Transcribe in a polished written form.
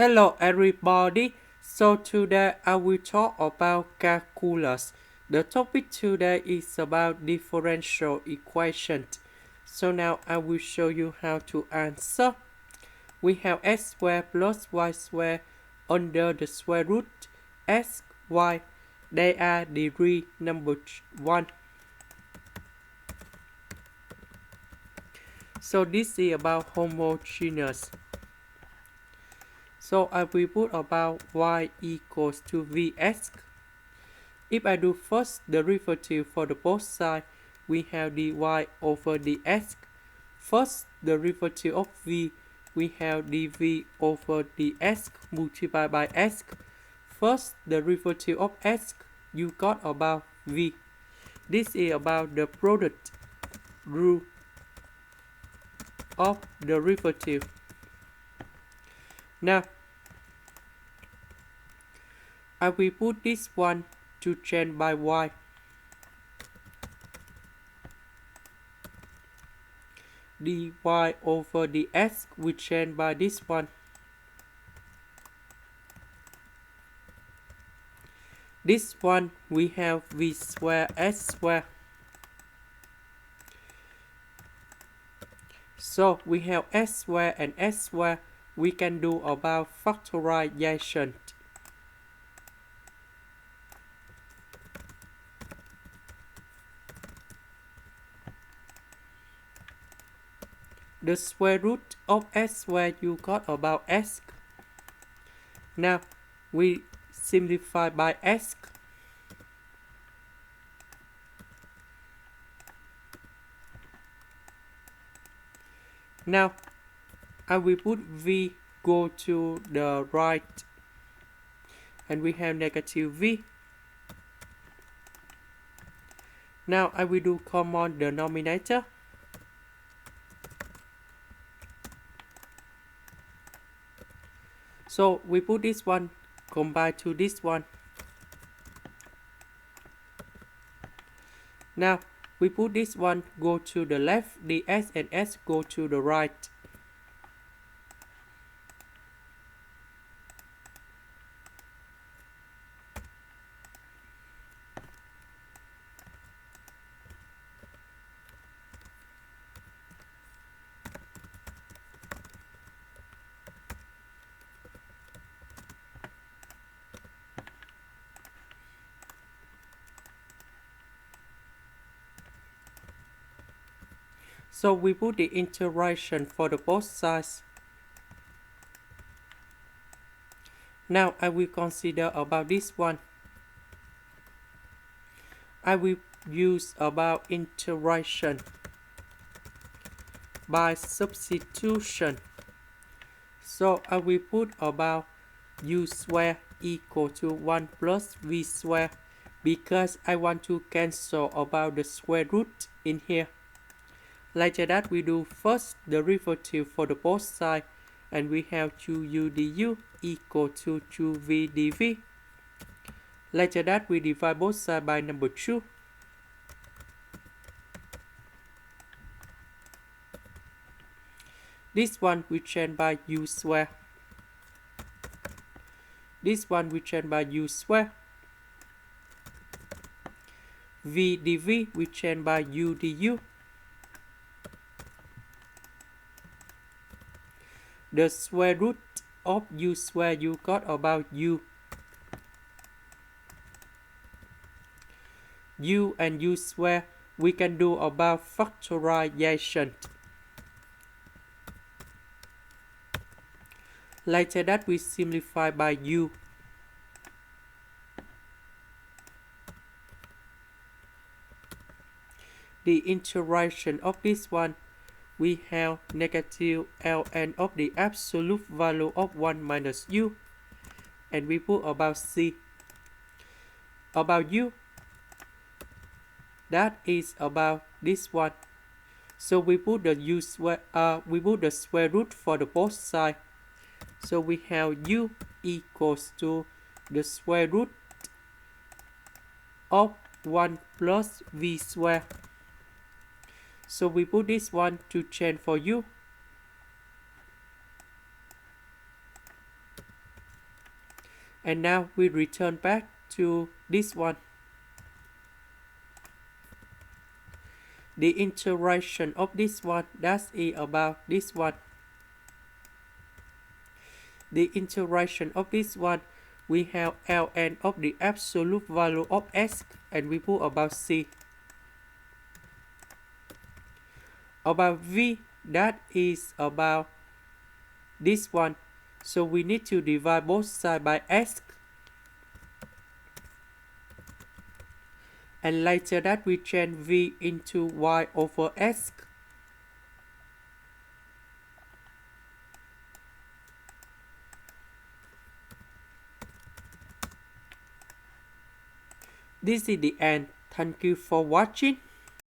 Hello everybody, so today I will talk about calculus. The topic today is about differential equations. So now I will show you how to answer. We have x squared plus y squared under the square root x, y. They are degree number 1. So this is about homogeneous. So I will put about y equals to vx. If I do first derivative for the both sides, we have dy over dx. First derivative of v, we have dv over dx multiplied by x. First derivative of x, you got about v. This is about the product rule of derivative. Now, I will put this one to change by y. dy over dx will change by this one. This one we have v squared s squared. So we have s squared and s squared. We can do about factorization. The square root of s squared, you got about s. Now we simplify by s. Now I will put v go to the right, and we have negative v. Now I will do common denominator. So we put this one combine to this one. Now we put this one go to the left, ds and s go to the right. So we put the integration for the both sides. Now I will consider about this one. I will use about integration by substitution. So I will put about u squared equal to 1 plus v squared, because I want to cancel about the square root in here. Later that we do first derivative for the both sides, and we have 2u du equal to 2v dv. Later that we divide both sides by number 2. This one we change by u squared. This one we change by u squared. V dv we change by u du. The square root of u squared, you got about u. U and u squared, we can do about factorization. Later that we simplify by u. The integration of this one, we have negative ln of the absolute value of 1 minus u, and we put about c. About u, that is about this one. So we put the u square, we put the square root for the both sides. So we have u equals to the square root of 1 plus v squared. So we put this one to change for u. And now we return back to this one. The interaction of this one, that is about this one. The interaction of this one, we have ln of the absolute value of s, and we put about c. About v, that is about this one. So we need to divide both sides by s. And later that we change v into y over s. This is the end. Thank you for watching.